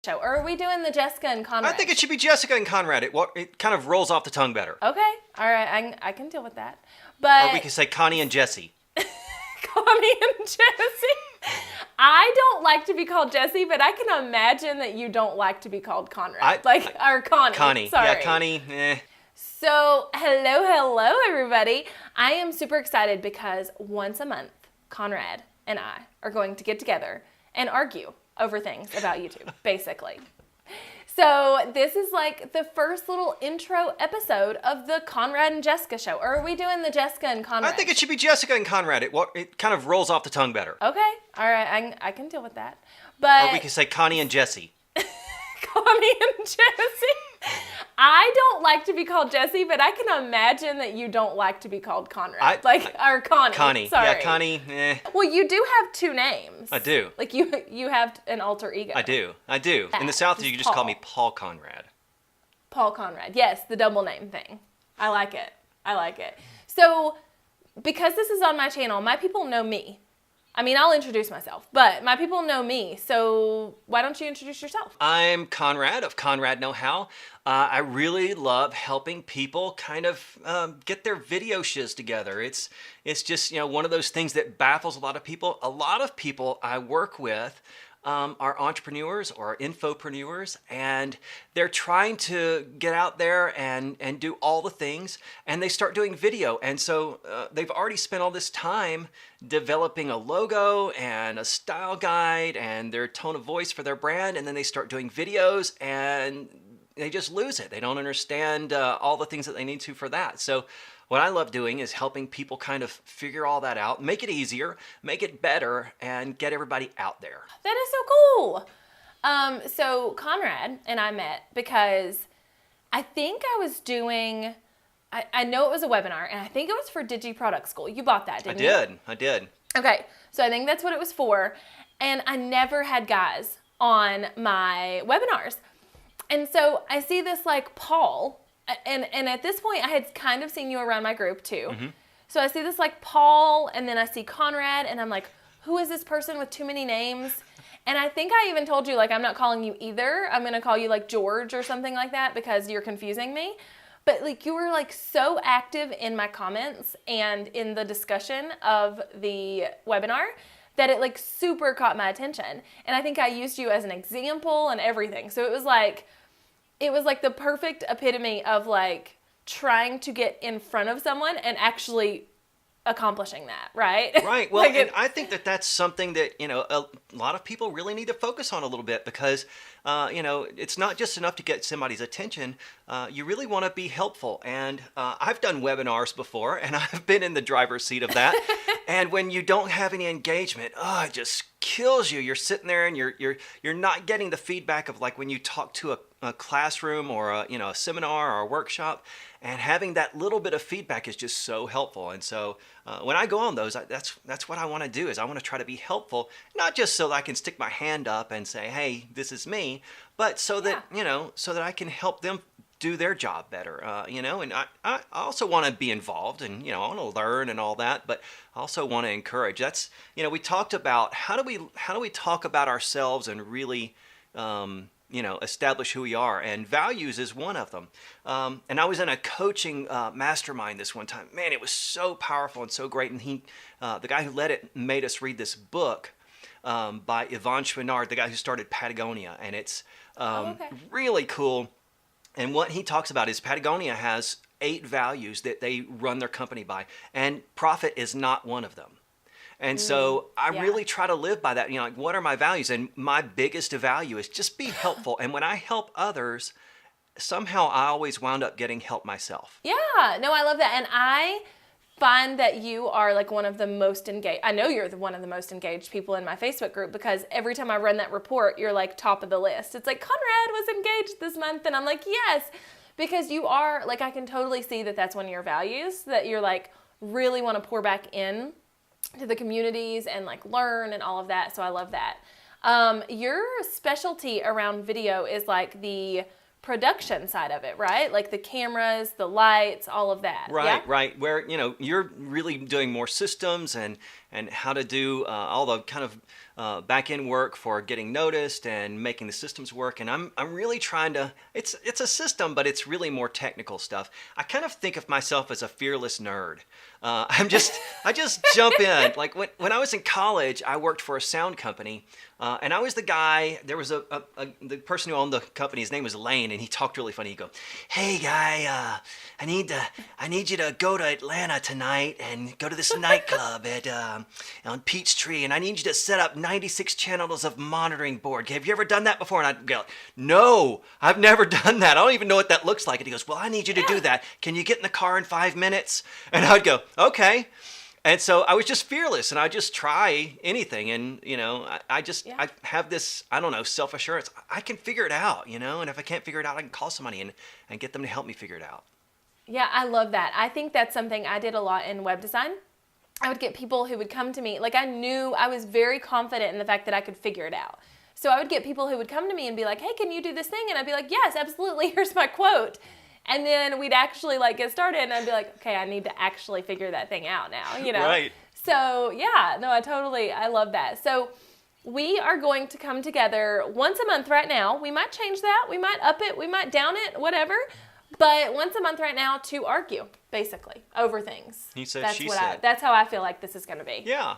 Show. Or are we doing the Jessica and Conrad? I think it should be Jessica and Conrad. It kind of rolls off the tongue better. Okay. All right. I can deal with that. But Or we can say Connie and Jesse. Connie and Jesse. I don't like to be called Jesse, but I can imagine that you don't like to be called Conrad. Or Connie. Connie. Sorry. Yeah, Connie. So, hello, everybody. I am super excited because once a month, Conrad and I are going to get together and argue over things about YouTube, basically. So this is like the first little intro episode of the Conrad and Jessica Show. Or are we doing the Jessica and Conrad? I think it should be Jessica and Conrad. It kind of rolls off the tongue better. Okay. All right. I can deal with that. But Or we can say Connie and Jesse. Connie and Jesse. I don't like to be called Jesse, but I can imagine that you don't like to be called Conrad. Or Connie. Connie. Sorry. Yeah, Connie. Well, you do have two names. I do. Like you have an alter ego. I do. In the South, you can just call me Paul Conrad. Paul Conrad. Yes, the double name thing. I like it. So, because this is on my channel, my people know me. I mean, I'll introduce myself, but my people know me, so why don't you introduce yourself? I'm Conrad of Conrad Know How. I really love helping people kind of get their video shiz together. It's just, one of those things that baffles a lot of people. A lot of people I work with are entrepreneurs or infopreneurs, and they're trying to get out there and do all the things, and they start doing video. And so they've already spent all this time developing a logo and a style guide and their tone of voice for their brand, and then they start doing videos and they just lose it. They don't understand all the things that they need to for that. So what I love doing is helping people kind of figure all that out, make it easier, make it better, and get everybody out there. That is so cool. So Conrad and I met because I think I was doing, I know it was a webinar, and I think it was for Digi Product School. You bought that, didn't you? I did. Okay, so I think that's what it was for, and I never had guys on my webinars. And so I see this like Paul, and at this point I had kind of seen you around my group too. Mm-hmm. So I see this like Paul, and then I see Conrad, and I'm like, who is this person with too many names? And I think I even told you, like, I'm not calling you either. I'm going to call you like George or something like that because you're confusing me. But like you were like so active in my comments and in the discussion of the webinar that it like super caught my attention. And I think I used you as an example and everything. So it was like the perfect epitome of like trying to get in front of someone and actually accomplishing that, right? Right. Well, and I think that that's something that, a lot of people really need to focus on a little bit because, it's not just enough to get somebody's attention. You really want to be helpful. And I've done webinars before, and I've been in the driver's seat of that. And when you don't have any engagement, it just kills you. You're sitting there and you're not getting the feedback of like when you talk to a classroom or a seminar or a workshop, and having that little bit of feedback is just so helpful. And so when I go on those, that's what I want to do is I want to try to be helpful, not just so that I can stick my hand up and say, hey, this is me, but so that, so that I can help them do their job better, and I also want to be involved and, I want to learn and all that, but I also want to encourage. That's, we talked about how do we talk about ourselves and really, establish who we are, and values is one of them. And I was in a coaching mastermind this one time. Man, it was so powerful and so great. And the guy who led it made us read this book by Yvon Chouinard, the guy who started Patagonia, and it's really cool. And what he talks about is Patagonia has 8 values that they run their company by, and profit is not one of them. And so I really try to live by that. Like, what are my values? And my biggest value is just be helpful. And when I help others, somehow I always wound up getting help myself. Yeah, no, I love that. And I find that you are like one of the most engaged. I know you're one of the most engaged people in my Facebook group because every time I run that report, you're like top of the list. It's like, Conrad was engaged this month. And I'm like, yes, because you are like, I can totally see that that's one of your values, that you're like really want to pour back in to the communities and like learn and all of that. So I love that. Your specialty around video is like the production side of it, right? Like the cameras, the lights, all of that. Right. Where, you're really doing more systems and how to do all the kind of back end work for getting noticed and making the systems work. And I'm really trying to. It's a system, but it's really more technical stuff. I kind of think of myself as a fearless nerd. I just jump in. Like when I was in college, I worked for a sound company, and I was the guy. There was the person who owned the company. His name was Lane, and he talked really funny. He'd go, "Hey guy, I need you to go to Atlanta tonight and go to this nightclub at on Peachtree, and I need you to set up 96 channels of monitoring board. Have you ever done that before?" And I'd go, "No, I've never done that. I don't even know what that looks like." And he goes, "Well, I need you to do that. Can you get in the car in 5 minutes?" And I'd go, "Okay." And so I was just fearless, and I just try anything. And, I have this, I don't know, self-assurance. I can figure it out, and if I can't figure it out, I can call somebody and get them to help me figure it out. Yeah, I love that. I think that's something I did a lot in web design. I would get people who would come to me, like I knew I was very confident in the fact that I could figure it out. So I would get people who would come to me and be like, "Hey, can you do this thing?" And I'd be like, "Yes, absolutely. Here's my quote." And then we'd actually get started, and I'd be like, "Okay, I need to actually figure that thing out now," Right. So yeah, no, I love that. So we are going to come together once a month right now. We might change that. We might up it. We might down it, whatever. But once a month right now to argue, basically, over things. He said, she said. That's how I feel like this is going to be. Yeah.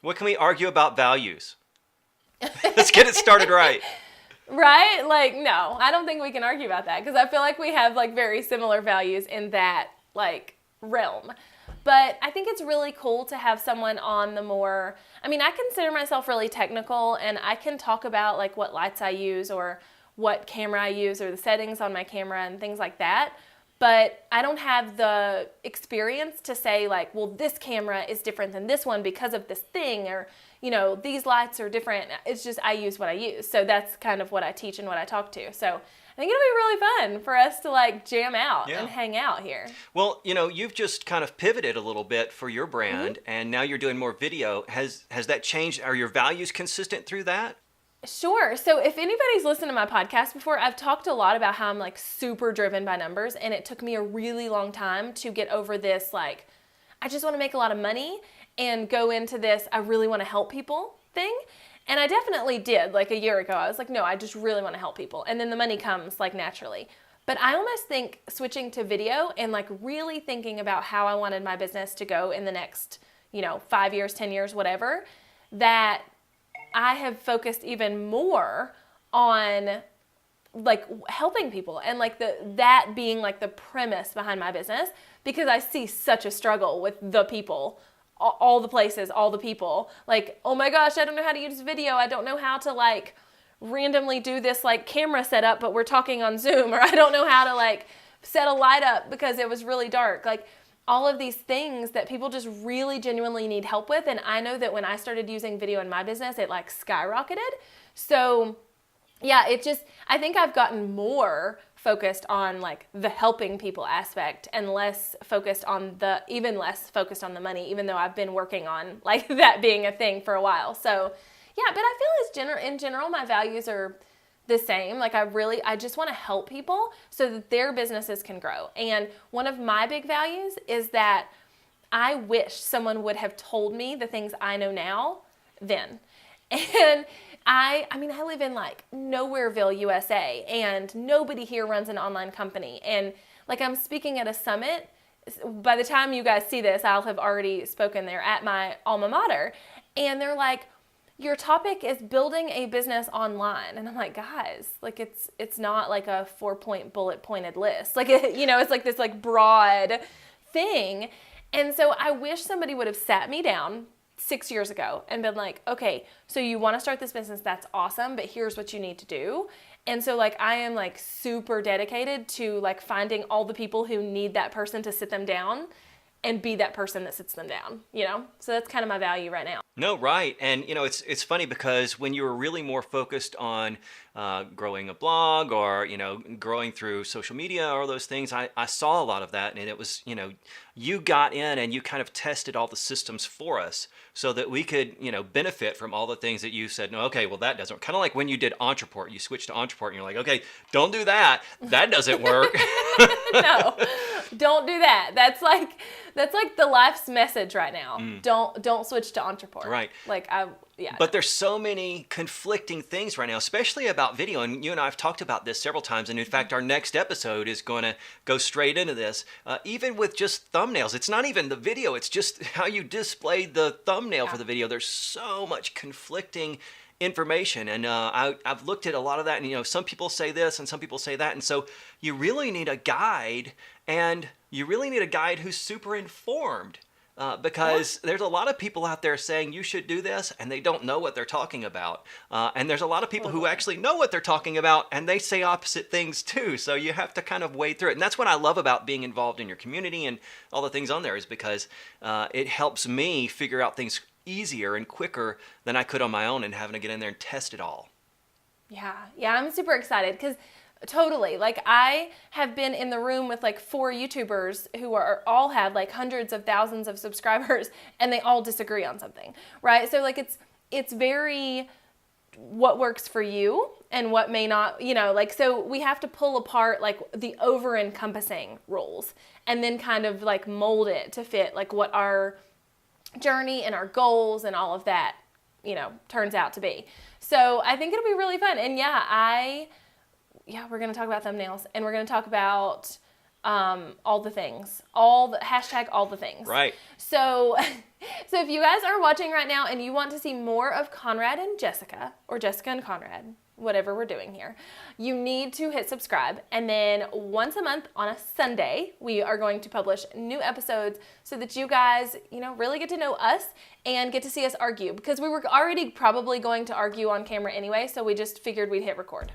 What can we argue about values? Let's get it started right. Right? No, I don't think we can argue about that because I feel like we have very similar values in that realm. But I think it's really cool to have someone on the more, I consider myself really technical, and I can talk about what lights I use or what camera I use or the settings on my camera and things like that. But I don't have the experience to say well, this camera is different than this one because of this thing, or, these lights are different. It's just I use what I use. So that's kind of what I teach and what I talk to. So I think it'll be really fun for us to jam out and hang out here. Well, you've just kind of pivoted a little bit for your brand, and now you're doing more video. Has that changed? Are your values consistent through that? Sure. So if anybody's listened to my podcast before, I've talked a lot about how I'm super driven by numbers, and it took me a really long time to get over this I just want to make a lot of money and go into this I really want to help people thing. And I definitely did a year ago. I was like, no, I just really want to help people. And then the money comes naturally. But I almost think switching to video and really thinking about how I wanted my business to go in the next, 5 years, 10 years, whatever, that I have focused even more on helping people and that being the premise behind my business, because I see such a struggle with the people, all the places, all the people, oh my gosh, I don't know how to use video. I don't know how to randomly do this camera setup, but we're talking on Zoom, or I don't know how to set a light up because it was really dark. All of these things that people just really genuinely need help with. And I know that when I started using video in my business, it skyrocketed. So yeah, I think I've gotten more focused on the helping people aspect and less focused on the money, even though I've been working on that being a thing for a while. So yeah, but I feel in general, my values are the same. I just want to help people so that their businesses can grow. And one of my big values is that I wish someone would have told me the things I know now then. And I live in Nowhereville, USA, and nobody here runs an online company. And I'm speaking at a summit. By the time you guys see this, I'll have already spoken there at my alma mater. And they're like, your topic is building a business online. And I'm like, guys, it's not a 4-point bullet pointed list. It's this broad thing. And so I wish somebody would have sat me down 6 years ago and been like, okay, so you want to start this business, that's awesome, but here's what you need to do. And so I am super dedicated to finding all the people who need that person to sit them down and be that person that sits them down, So that's kind of my value right now. No, right. And, it's funny because when you were really more focused on growing a blog or, growing through social media or those things, I saw a lot of that. And it was, you got in and you kind of tested all the systems for us so that we could, benefit from all the things that you said, no, okay, well, that doesn't. Kind of like when you did Entreport, you switched to Entreport and you're like, okay, don't do that. That doesn't work. No, don't do that. That's like the life's message right now. Don't switch to Entreport. Right. Yeah. But there's so many conflicting things right now, especially about video. And you and I have talked about this several times. And in fact, our next episode is going to go straight into this. Even with just thumbnails, it's not even the video. It's just how you display the thumbnail for the video. There's so much conflicting information. And I've looked at a lot of that. And, some people say this and some people say that. And so you really need a guide. And you really need a guide who's super informed. Because there's a lot of people out there saying you should do this and they don't know what they're talking about. And there's a lot of people who actually know what they're talking about and they say opposite things too. So you have to kind of wade through it. And that's what I love about being involved in your community and all the things on there is because it helps me figure out things easier and quicker than I could on my own and having to get in there and test it all. Yeah, I'm super excited because totally. Like I have been in the room with like 4 YouTubers who are all have like hundreds of thousands of subscribers and they all disagree on something, right? So like it's very what works for you and what may not, like so we have to pull apart like the over encompassing rules and then kind of like mold it to fit like what our journey and our goals and all of that, turns out to be. So I think it'll be really fun. And we're going to talk about thumbnails and we're going to talk about all the things, all the things. Right. So if you guys are watching right now and you want to see more of Conrad and Jessica or Jessica and Conrad, whatever we're doing here, you need to hit subscribe. And then once a month on a Sunday, we are going to publish new episodes so that you guys, really get to know us and get to see us argue because we were already probably going to argue on camera anyway. So we just figured we'd hit record.